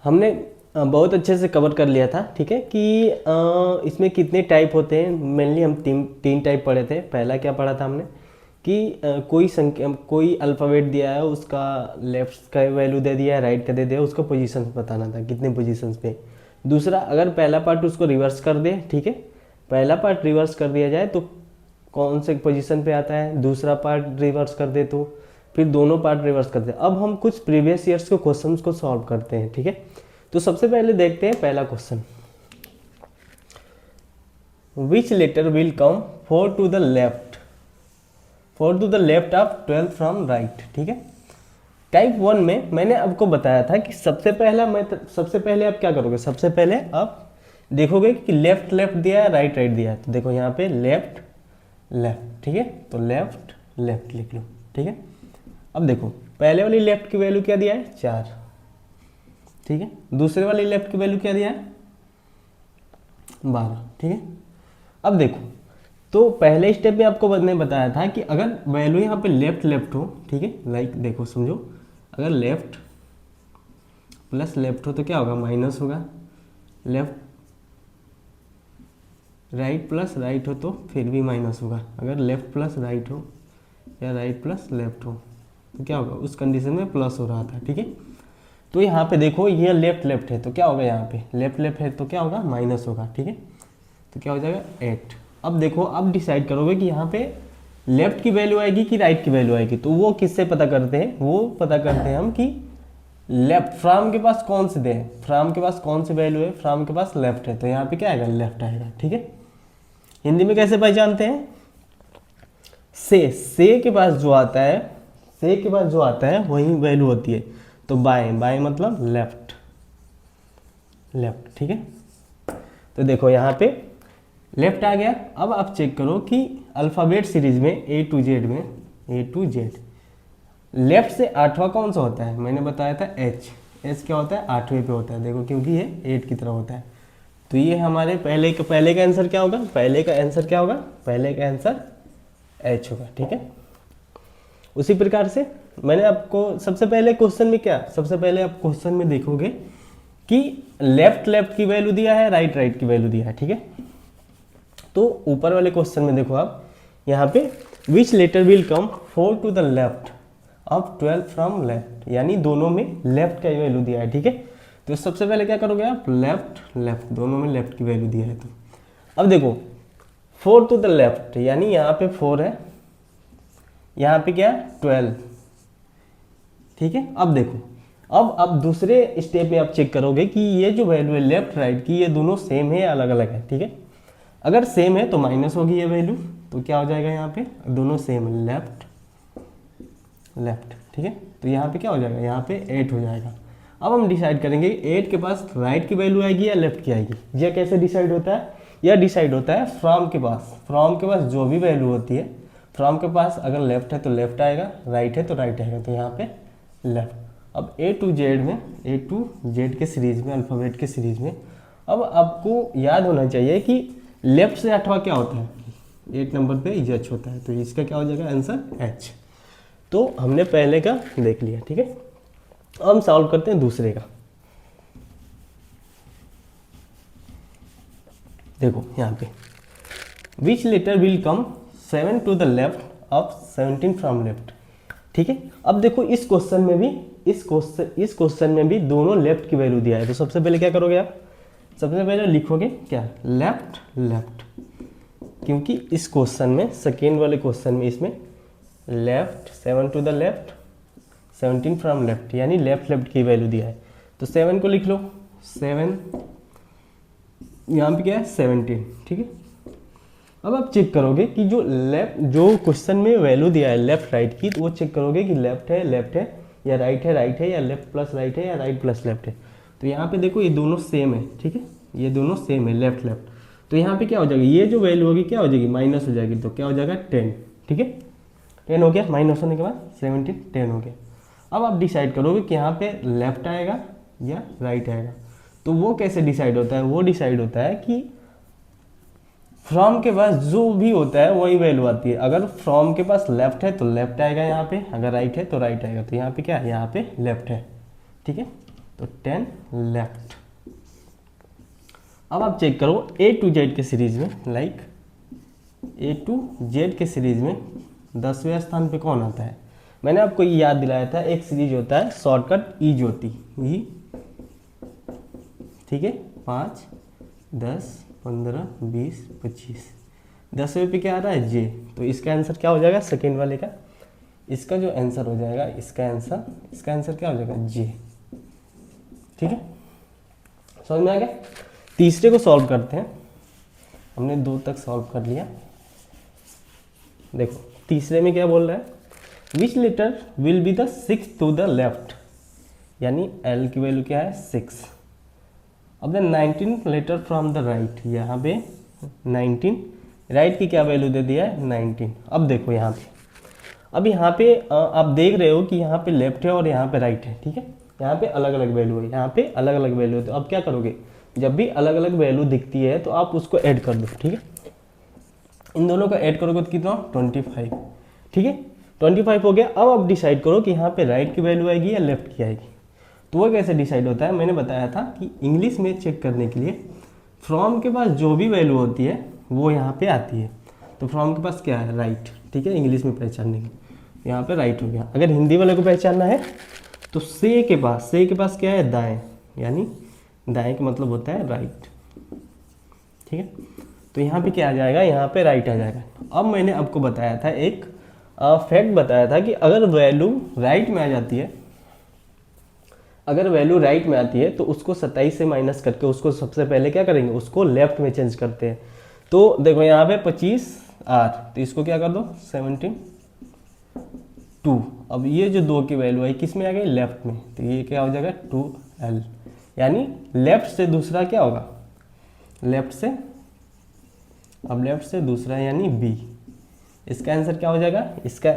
हमने बहुत अच्छे से कवर कर लिया था, ठीक है, कि इसमें कितने टाइप होते हैं। मेनली हम तीन टाइप पढ़े थे। पहला क्या पढ़ा था हमने कि कोई संख्या, कोई अल्फ़ाबेट दिया है, उसका लेफ्ट का वैल्यू दे दिया है, राइट का दे दिया है, उसका पोजीशन बताना था कितने पोजीशंस पे। दूसरा, अगर पहला पार्ट उसको रिवर्स कर दे, ठीक है, पहला पार्ट रिवर्स कर दिया जाए तो कौन से पोजीशन पे आता है, दूसरा पार्ट रिवर्स कर दे तो फिर दोनों पार्ट रिवर्स कर दे। अब हम कुछ प्रीवियस ईयर्स के क्वेश्चंस को सॉल्व करते हैं, ठीक है। तो सबसे पहले देखते हैं पहला question, which letter will come 4 to the left, 4 to the left of 12 from right, ठीक है। टाइप 1 में मैंने आपको बताया था कि सबसे पहले आप क्या करोगे, सबसे पहले आप देखोगे कि लेफ्ट लेफ्ट दिया है, राइट राइट दिया है। तो देखो यहाँ पे लेफ्ट लेफ्ट, ठीक है, तो लेफ्ट लेफ्ट लिख लो, ठीक है। अब देखो पहले वाली लेफ्ट की वैल्यू क्या दिया है, 4, ठीक है। दूसरे वाली लेफ्ट की वैल्यू क्या दिया है, 12, ठीक है। अब देखो, तो पहले स्टेप में आपको मैंने बताया था कि अगर वैल्यू यहाँ पे लेफ्ट लेफ्ट हो, ठीक है, लाइक देखो समझो, अगर लेफ्ट प्लस लेफ्ट हो तो क्या होगा, माइनस होगा। लेफ्ट राइट प्लस राइट हो तो फिर भी माइनस होगा। अगर लेफ्ट प्लस राइट हो या राइट प्लस लेफ्ट हो तो क्या होगा, उस कंडीशन में प्लस हो रहा था, ठीक है। तो यहाँ पे देखो ये लेफ्ट लेफ्ट है तो क्या होगा, यहाँ पे लेफ्ट लेफ्ट है तो क्या होगा, माइनस होगा, ठीक है। तो क्या हो जाएगा 8। अब देखो, अब डिसाइड करोगे कि यहाँ पे लेफ्ट की वैल्यू आएगी कि राइट की वैल्यू आएगी। तो वो किससे पता करते हैं, वो पता करते हैं हम कि लेफ्ट फ्रॉम के पास कौन से दे, फ्रॉम के पास कौन सी वैल्यू है, फ्रॉम के पास लेफ्ट है, तो यहाँ पे क्या आएगा, लेफ्ट आएगा, ठीक है। हिंदी में कैसे पहचानते हैं, से के पास जो आता है, से के पास जो आता है वही वैल्यू होती है। तो बाएं, बाएं मतलब लेफ्ट लेफ्ट, ठीक है। तो देखो यहाँ पे लेफ्ट आ गया। अब आप चेक करो कि अल्फ़ाबेट सीरीज में ए टू जेड लेफ्ट से 8वां कौन सा होता है, मैंने बताया था एच। एच क्या होता है, 8वें पे होता है, देखो क्योंकि ये 8 की तरह होता है। तो ये हमारे पहले का आंसर क्या होगा, पहले का आंसर एच होगा, ठीक है। उसी प्रकार से मैंने आपको सबसे पहले क्वेश्चन में क्या, सबसे पहले आप क्वेश्चन में देखोगे कि लेफ्ट लेफ्ट की वैल्यू दिया है, राइट राइट की वैल्यू दिया है, ठीक है। तो ऊपर वाले क्वेश्चन में देखो आप यहाँ पे which letter will come 4 to the left of 12 from left, यानी दोनों में लेफ्ट का वैल्यू दिया है, ठीक है। तो सबसे पहले क्या करोगे आप, लेफ्ट लेफ्ट, दोनों में लेफ्ट की वैल्यू दिया है। तो अब देखो 4 टू द लेफ्ट, यानी यहाँ पे 4 है, यहाँ पे क्या है 12, ठीक है। अब देखो, अब दूसरे स्टेप में आप चेक करोगे कि ये जो वैल्यू है लेफ्ट राइट की, ये दोनों सेम है या अलग अलग है, ठीक है। अगर सेम है तो माइनस होगी ये वैल्यू, तो क्या हो जाएगा यहाँ पे, दोनों सेम है, लेफ्ट लेफ्ट, ठीक है। तो यहाँ पे क्या हो जाएगा, यहाँ पे 8 हो जाएगा। अब हम डिसाइड करेंगे 8 के पास राइट की वैल्यू आएगी या लेफ्ट की आएगी। यह कैसे डिसाइड होता है, यह डिसाइड होता है फ्रॉम के पास जो भी वैल्यू होती है, फ्रॉम के पास अगर लेफ्ट है तो लेफ्ट आएगा, राइट है तो राइट आएगा, तो यहाँ पे लेफ्ट। अब ए टू जेड के सीरीज में, अल्फ़ाबेट के सीरीज में, अब आपको याद होना चाहिए कि लेफ्ट से 8वां क्या होता है, 8 नंबर पे एच होता है, तो इसका क्या हो जाएगा आंसर एच। तो हमने पहले का देख लिया, ठीक है। अब हम सॉल्व करते हैं दूसरे का। देखो यहाँ पे which letter will come 7 to the left of 17 from left, ठीक है। अब देखो इस क्वेश्चन में भी दोनों लेफ्ट की वैल्यू दिया है। तो सबसे पहले क्या करोगे आप, सबसे पहले लिखोगे क्या, लेफ्ट लेफ्ट, क्योंकि इस क्वेश्चन में, सेकेंड वाले क्वेश्चन में, इसमें left 7 to the left 17 from left, यानी लेफ्ट लेफ्ट की वैल्यू दिया है। तो 7 को लिख लो, 7 यहाँ पे क्या है 17, ठीक है। अब आप चेक करोगे कि जो क्वेश्चन में वैल्यू दिया है लेफ्ट राइट की, तो वो चेक करोगे कि लेफ्ट है या राइट है या लेफ्ट प्लस राइट है या राइट प्लस लेफ्ट है। तो यहाँ पे देखो ये दोनों सेम है, ठीक है, ये दोनों सेम है लेफ्ट लेफ्ट। तो यहाँ पे क्या हो जाएगा, ये जो वैल्यू होगी क्या हो जाएगी, माइनस हो जाएगी, तो क्या हो जाएगा 10, ठीक है। 10 हो गया, माइनस होने के बाद 17, 10 हो गया। अब आप डिसाइड करोगे कि यहाँ पे लेफ्ट आएगा या राइट आएगा। तो वो कैसे डिसाइड होता है, वो डिसाइड होता है कि फ्रॉम के पास जो भी होता है वही वैल्यू आती है। अगर फ्रॉम के पास लेफ्ट है तो लेफ्ट आएगा यहाँ पे, अगर राइट है तो राइट आएगा। तो यहाँ पे क्या है, यहाँ पे लेफ्ट है, ठीक है। तो 10 लेफ्ट। अब आप चेक करो ए टू जेड के सीरीज में, लाइक ए टू जेड के सीरीज में 10वें स्थान पे कौन आता है? मैंने आपको ये याद दिलाया था, एक सीरीज होता है शॉर्टकट ई ज्योति, ई, ठीक है, 5, 10, 15, 20, 25, 10वें पे क्या आ रहा है? जे। तो इसका आंसर क्या हो जाएगा सेकेंड वाले का? इसका जो आंसर हो जाएगा, इसका आंसर क्या हो जाएगा? जे। ठीक है, समझ में आ गया? तीसरे को सॉल्व करते हैं। हमने 2 तक सॉल्व कर लिया। देखो तीसरे में क्या बोल रहा है? Which letter will be the 6th to the left, यानी एल की वैल्यू क्या है? 6। अब the 19 letter from the right, यहाँ पे 19, राइट की क्या वैल्यू दे दिया है? 19। अब देखो यहाँ पे, अब यहाँ पे आप देख रहे हो कि यहाँ पे लेफ्ट है और यहाँ पे राइट है, ठीक है, यहाँ पे अलग अलग वैल्यू है, यहाँ पे अलग अलग वैल्यू है। तो अब क्या करोगे? जब भी अलग अलग वैल्यू दिखती है तो आप उसको ऐड कर दो, ठीक है। इन दोनों को ऐड करोगे तो कितना? 25, ठीक है, 25 हो गया। अब आप डिसाइड करो कि यहाँ पे राइट की वैल्यू आएगी या लेफ्ट की आएगी। तो वो कैसे डिसाइड होता है? मैंने बताया था कि इंग्लिश में चेक करने के लिए फ्रॉम के पास जो भी वैल्यू होती है वो यहाँ पे आती है। तो फ्रॉम के पास क्या है? राइट, ठीक है, इंग्लिश में पहचानने के यहाँ पे राइट हो गया। अगर हिंदी वाले को पहचानना है तो से के पास क्या है? दाएं, यानी दाएं का मतलब होता है राइट, ठीक है। तो यहाँ पे क्या आ जाएगा? यहाँ पे राइट आ जाएगा। अब मैंने आपको बताया था, एक फैक्ट बताया था कि अगर वैल्यू राइट में आ जाती है, अगर वैल्यू राइट में आती है तो उसको 27 से माइनस करके उसको सबसे पहले क्या करेंगे? उसको लेफ्ट में चेंज करते हैं। तो देखो यहाँ पे 25 आर, तो इसको क्या कर दो? 17 2। अब ये जो 2 की वैल्यू है किस में आ गई? लेफ्ट में। तो ये क्या हो जाएगा? 2L, यानी लेफ्ट से दूसरा क्या होगा? लेफ्ट से, अब लेफ्ट से दूसरा यानी बी। इसका आंसर क्या हो जाएगा? इसका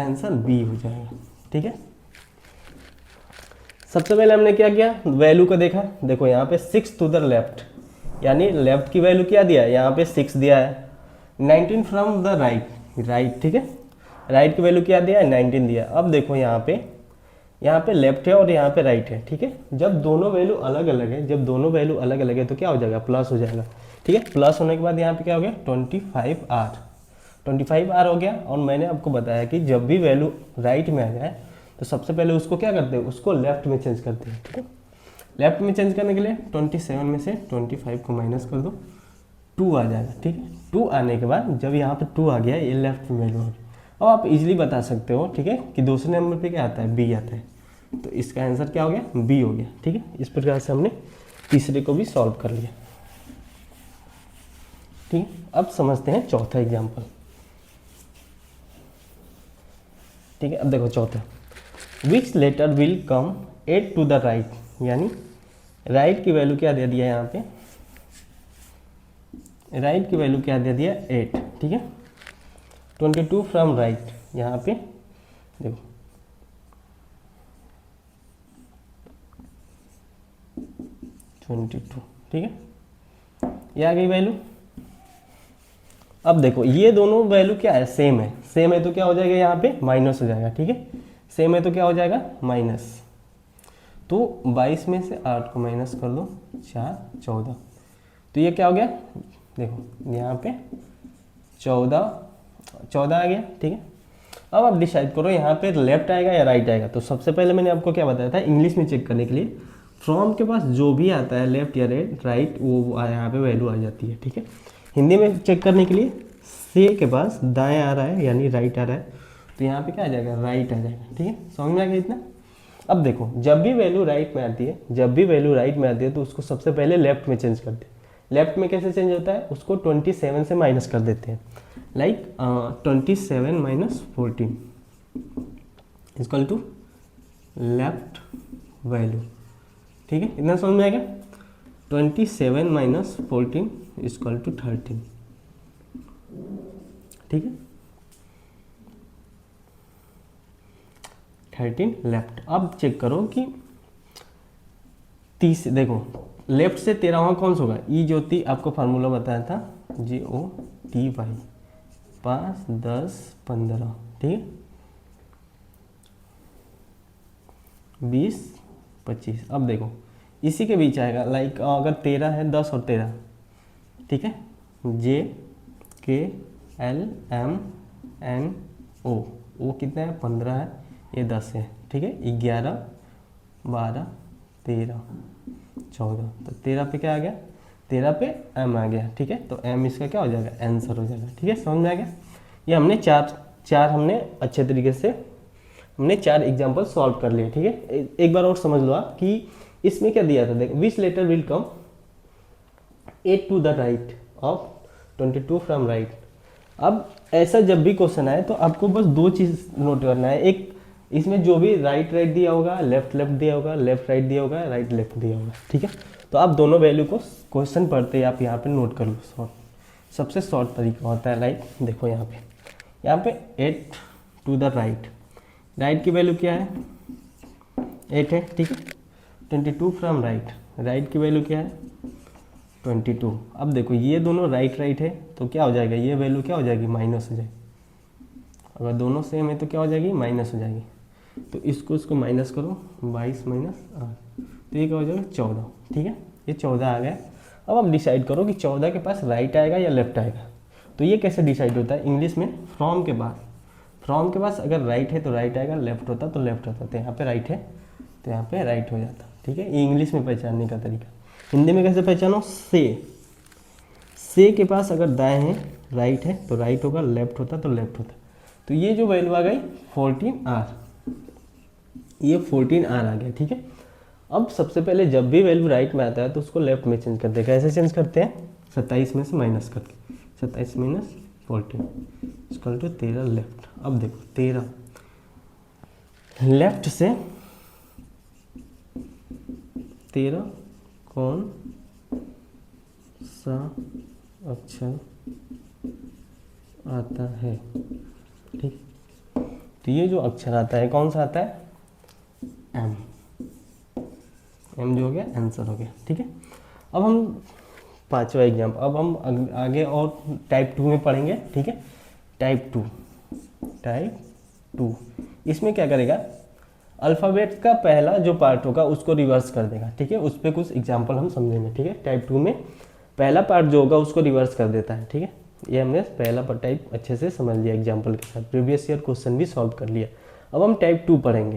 आंसर बी हो जाएगा, ठीक है। सबसे पहले हमने क्या किया? वैल्यू को देखा। देखो यहाँ पे 6 टू द लेफ्ट, यानी लेफ्ट की वैल्यू क्या दिया है? यहाँ पे 6 दिया है। 19 फ्रॉम द राइट, ठीक है, राइट की वैल्यू क्या दिया है? 19 दिया है। अब देखो यहाँ पे लेफ्ट है और यहाँ पे राइट है, ठीक है। जब दोनों वैल्यू अलग अलग है, तो क्या हो जाएगा? प्लस हो जाएगा, ठीक है। प्लस होने के बाद यहाँ पे क्या हो गया? 25R हो गया। और मैंने आपको बताया कि जब भी वैल्यू राइट में आ जाए तो सबसे पहले उसको क्या करते हैं? उसको लेफ्ट में चेंज करते हैं, ठीक है। लेफ्ट में चेंज करने के लिए 27 में से 25 को माइनस कर दो, 2 आ जाएगा, ठीक है। 2 आने के बाद जब यहाँ पे 2 आ गया, ये लेफ्ट में वैल्यू हो गया। अब आप इजीली बता सकते हो, ठीक है, कि दूसरे नंबर पे क्या आता है? बी आता है। तो इसका आंसर क्या हो गया? बी हो गया, ठीक है। इस प्रकार से हमने तीसरे को भी सॉल्व कर लिया, ठीक है। अब समझते हैं चौथा एग्जाम्पल, ठीक है। अब देखो चौथा, which letter will come 8 to the right, यानी राइट की वैल्यू क्या दे दिया यहाँ पे? राइट की वैल्यू क्या दे दिया? 8, ठीक है। 22 फ्रॉम राइट, यहाँ पे देखो 22, ठीक है, ये आ गई वैल्यू। अब देखो ये दोनों वैल्यू क्या है? सेम है तो क्या हो जाएगा? यहाँ पे माइनस हो जाएगा, ठीक है। सेम है तो क्या हो जाएगा? माइनस। तो 22 में से 8 को माइनस कर दो, 4, 14। तो ये क्या हो गया? देखो यहाँ पे 14 आ गया, ठीक है। अब आप डिसाइड करो यहाँ पे लेफ्ट आएगा या राइट आएगा। तो सबसे पहले मैंने आपको क्या बताया था? इंग्लिश में चेक करने के लिए फ्रॉम के पास जो भी आता है, लेफ्ट या राइट, वो यहाँ पे वैल्यू आ जाती है, ठीक है। हिंदी में चेक करने के लिए से के पास दाएं आ रहा है यानी राइट आ रहा है, तो यहाँ पे क्या आ जाएगा? राइट आ जाएगा, ठीक है। समझ में आ गया इतना? अब देखो जब भी वैल्यू राइट में आती है, तो उसको सबसे पहले लेफ्ट में चेंज करते हैं। लेफ्ट में कैसे चेंज होता है? उसको 27 से माइनस कर देते हैं, like 27 minus 14 equal to left value, ठीक है। इतना समझ में आ गया? 27 माइनस 14 इक्वल टू 13, ठीक है, 13 लेफ्ट। अब चेक करो कि देखो लेफ्ट से 13वां कौन सा होगा? ई ज्योति आपको फार्मूला बताया था, GOTY, 5, 10, 15, ठीक है। 20 25। अब देखो इसी के बीच आएगा, लाइक अगर 13 है, 10 और 13, ठीक है, JKLMNO, वो कितना है 15 है, ये 10 है, ठीक है, 11 12 13 14, तो 13 पे क्या आ गया, 13 पे M आ गया, ठीक है, तो M इसका क्या हो जाएगा, आंसर हो जाएगा, ठीक है, समझ में आ गया। ये हमने चार हमने अच्छे तरीके से हमने 4 एग्जाम्पल सॉल्व कर लिए, ठीक है। एक बार और समझ लो आप कि इसमें क्या दिया था, देखो which letter will come 8 to the right of 22 from right. अब ऐसा जब भी क्वेश्चन आए तो आपको बस 2 चीज़ नोट करना है, एक इसमें जो भी राइट दिया होगा, लेफ्ट दिया होगा, लेफ्ट राइट दिया होगा, राइट लेफ्ट दिया होगा, ठीक है। तो आप दोनों वैल्यू को क्वेश्चन पढ़ते ही आप यहाँ पे नोट कर लो, सबसे शॉर्ट तरीका होता है, लाइक देखो यहाँ पे 8 टू द राइट की वैल्यू क्या है 8 है, ठीक है। 22 फ्रॉम राइट की वैल्यू क्या है 22। अब देखो ये दोनों राइट है तो क्या हो जाएगा, ये वैल्यू क्या हो जाएगी, माइनस हो जाएगी। अगर दोनों सेम है तो क्या हो जाएगी, माइनस हो जाएगी। तो इसको माइनस करो, 22 माइनस 8, तो ये क्या हो जाएगा 14, ठीक है, ये 14 आ गया। अब आप डिसाइड करो कि 14 के पास राइट आएगा या लेफ्ट आएगा। तो ये कैसे डिसाइड होता है, इंग्लिश में फ्रॉम के पास अगर राइट है तो राइट आएगा, लेफ्ट होता तो लेफ्ट होता। तो यहाँ पे राइट है तो यहाँ पे राइट हो जाता, ठीक है। ये इंग्लिश में पहचानने का तरीका। हिंदी में कैसे पहचानो, से के पास अगर दाएं है राइट है तो राइट होगा, लेफ्ट होता तो लेफ्ट होता। तो ये जो वैल्यू आ गई 14R, ये 14R आ गया, ठीक है। अब सबसे पहले जब भी वैल्यू राइट में आता है तो उसको लेफ्ट में चेंज करते हैं। कैसे चेंज करते हैं, 27 में से माइनस करके, 27 माइनस 14 इक्वल टू 13 लेफ्ट। अब देखो 13 लेफ्ट से 13 कौन सा अक्षर आता है, ठीक। तो ये जो अक्षर आता है कौन सा आता है, एम जो हो गया आंसर हो गया, ठीक है। अब हम 5वां एग्जाम्पल, अब हम आगे और टाइप 2 में पढ़ेंगे, ठीक है। टाइप 2 इसमें क्या करेगा, अल्फ़ाबेट का पहला जो पार्ट होगा उसको रिवर्स कर देगा, ठीक है। उस पर कुछ एग्जाम्पल हम समझेंगे, ठीक है। टाइप 2 में पहला पार्ट जो होगा उसको रिवर्स कर देता है, ठीक है। ये हमने पहला टाइप अच्छे से समझ लिया एग्जाम्पल के साथ, प्रीवियस ईयर क्वेश्चन भी सॉल्व कर लिया। अब हम टाइप 2 पढ़ेंगे।